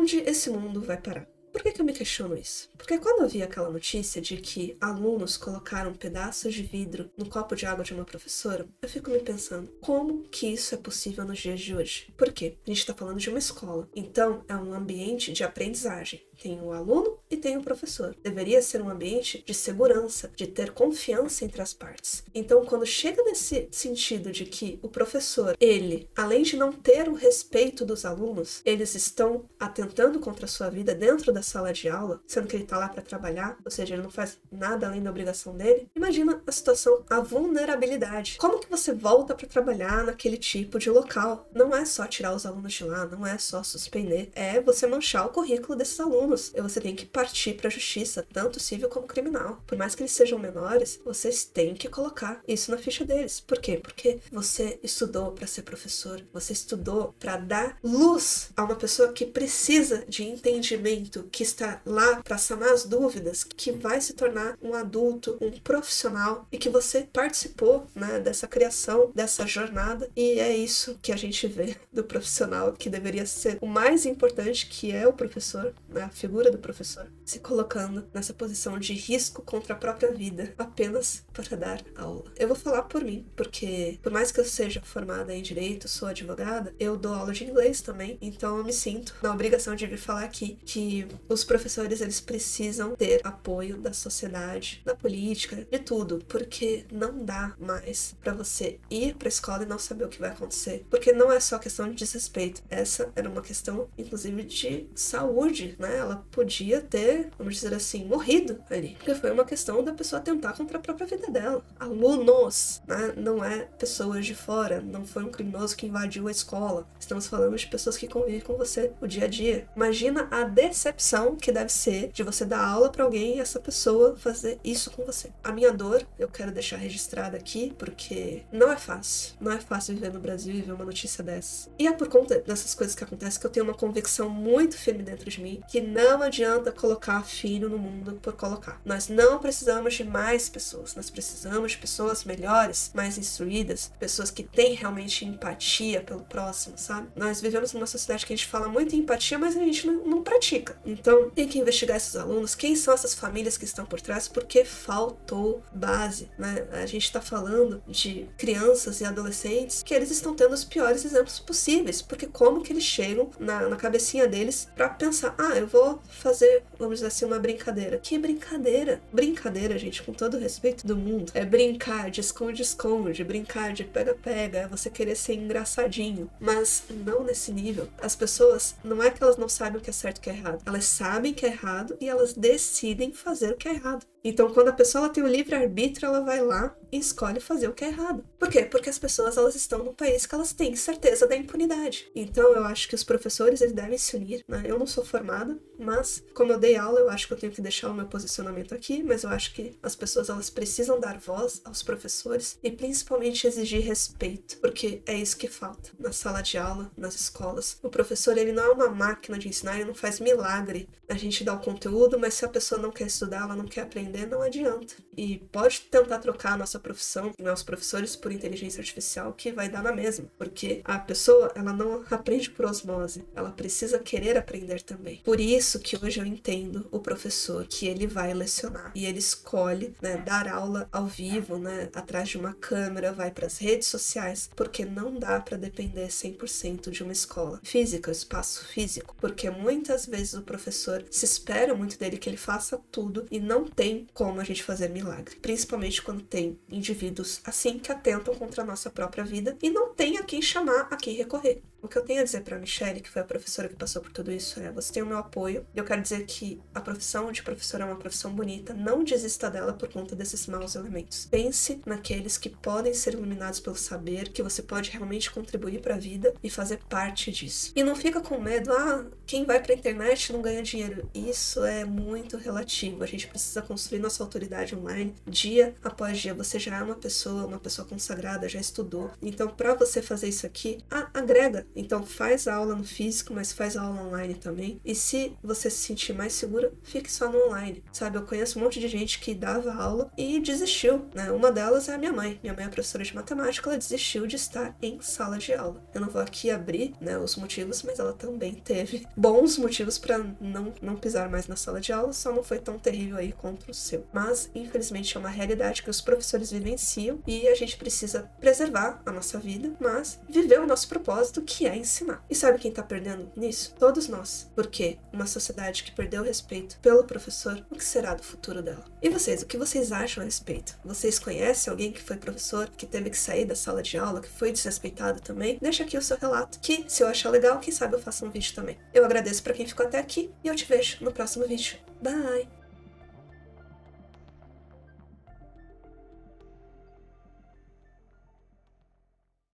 Onde esse mundo vai parar? Por que eu me questiono isso? Porque quando eu vi aquela notícia de que alunos colocaram pedaços de vidro no copo de água de uma professora, eu fico me pensando, como que isso é possível nos dias de hoje? Por quê? A gente está falando de uma escola, então é um ambiente de aprendizagem. Tem o aluno e tem o professor. Deveria ser um ambiente de segurança, de ter confiança entre as partes. Então, quando chega nesse sentido de que o professor, ele, além de não ter o respeito dos alunos, eles estão atentando contra a sua vida dentro da sala de aula, sendo que ele está lá para trabalhar, ou seja, ele não faz nada além da obrigação dele, imagina a situação, a vulnerabilidade. Como que você volta para trabalhar naquele tipo de local? Não é só tirar os alunos de lá, não é só suspender, é você manchar o currículo desses alunos. Você tem que partir para a justiça, tanto civil como criminal. Por mais que eles sejam menores, vocês têm que colocar isso na ficha deles. Por quê? Porque você estudou para ser professor, você estudou para dar luz a uma pessoa que precisa de entendimento, que está lá para sanar as dúvidas, que vai se tornar um adulto, um profissional, e que você participou, né, dessa criação, dessa jornada, e é isso que a gente vê do profissional, que deveria ser o mais importante, que é o professor, né, a figura do professor, se colocando nessa posição de risco contra a própria vida, apenas para dar aula. Eu vou falar por mim, porque por mais que eu seja formada em Direito, sou advogada, eu dou aula de inglês também, então eu me sinto na obrigação de vir falar aqui que os professores, eles precisam ter apoio da sociedade, da política, de tudo, porque não dá mais para você ir para a escola e não saber o que vai acontecer, porque não é só questão de desrespeito, essa era uma questão, inclusive, de saúde, né? Ela podia ter, vamos dizer assim, morrido ali, porque foi uma questão da pessoa tentar contra a própria vida dela. Alunos, né? Não é pessoas de fora, não foi um criminoso que invadiu a escola, estamos falando de pessoas que convivem com você o dia a dia. Imagina a decepção que deve ser de você dar aula pra alguém e essa pessoa fazer isso com você. A minha dor, eu quero deixar registrada aqui, porque não é fácil. Não é fácil viver no Brasil e ver uma notícia dessa. E é por conta dessas coisas que acontecem que eu tenho uma convicção muito firme dentro de mim, que não adianta colocar filho no mundo por colocar. Nós não precisamos de mais pessoas, nós precisamos de pessoas melhores, mais instruídas, pessoas que têm realmente empatia pelo próximo, sabe? Nós vivemos numa sociedade que a gente fala muito em empatia, mas a gente não pratica. Então, tem que investigar esses alunos, quem são essas famílias que estão por trás, porque faltou base, né? A gente tá falando de crianças e adolescentes que eles estão tendo os piores exemplos possíveis, porque como que eles chegam na cabecinha deles pra pensar, eu vou fazer, vamos dizer assim, uma brincadeira. Que brincadeira? Brincadeira, gente, com todo o respeito do mundo, é brincar de esconde-esconde, brincar de pega-pega, é você querer ser engraçadinho, mas não nesse nível. As pessoas, não é que elas não sabem o que é certo e o que é errado, elas sabem que é errado e elas decidem fazer o que é errado. Então, quando a pessoa ela tem o livre-arbítrio, ela vai lá e escolhe fazer o que é errado. Por quê? Porque as pessoas, elas estão num país que elas têm certeza da impunidade. Então, eu acho que os professores, eles devem se unir, né? Eu não sou formada, mas como eu dei aula, eu acho que eu tenho que deixar o meu posicionamento aqui, mas eu acho que as pessoas, elas precisam dar voz aos professores e principalmente exigir respeito, porque é isso que falta na sala de aula, nas escolas. O professor, ele não é uma máquina de ensinar, ele não faz milagre. A gente dá o conteúdo, mas se a pessoa não quer estudar, ela não quer aprender, não adianta. E pode tentar trocar a nossa profissão, os professores, por inteligência artificial, que vai dar na mesma, porque a pessoa, ela não aprende por osmose, ela precisa querer aprender também. Por isso que hoje eu entendo o professor, que ele vai lecionar e ele escolhe, né, dar aula ao vivo, né, atrás de uma câmera, vai para as redes sociais, porque não dá para depender 100% de uma escola física, espaço físico, porque muitas vezes o professor se espera muito dele que ele faça tudo e não tem como a gente fazer milagre, principalmente quando tem indivíduos assim que atentam contra a nossa própria vida e não tem a quem chamar, a quem recorrer. O que eu tenho a dizer pra Michelle, que foi a professora que passou por tudo isso, é: você tem o meu apoio. Eu quero dizer que a profissão de professora é uma profissão bonita. Não desista dela por conta desses maus elementos. Pense naqueles que podem ser iluminados pelo saber, que você pode realmente contribuir pra vida e fazer parte disso. E não fica com medo, quem vai pra internet não ganha dinheiro. Isso é muito relativo. A gente precisa construir nossa autoridade online dia após dia. Você já é uma pessoa consagrada, já estudou. Então, pra você fazer isso aqui, agrega. Então faz a aula no físico, mas faz a aula online também. E se você se sentir mais segura, fique só no online, sabe? Eu conheço um monte de gente que dava aula e desistiu, né? Uma delas é a minha mãe. Minha mãe é professora de matemática, ela desistiu de estar em sala de aula. Eu não vou aqui abrir, né, os motivos, mas ela também teve bons motivos para não pisar mais na sala de aula, só não foi tão terrível aí contra o seu. Mas, infelizmente, é uma realidade que os professores vivenciam e a gente precisa preservar a nossa vida, mas viver o nosso propósito, que é ensinar. E sabe quem tá perdendo nisso? Todos nós. Porque uma sociedade que perdeu o respeito pelo professor, o que será do futuro dela? E vocês, o que vocês acham a respeito? Vocês conhecem alguém que foi professor, que teve que sair da sala de aula, que foi desrespeitado também? Deixa aqui o seu relato, que se eu achar legal, quem sabe eu faço um vídeo também. Eu agradeço pra quem ficou até aqui e eu te vejo no próximo vídeo. Bye!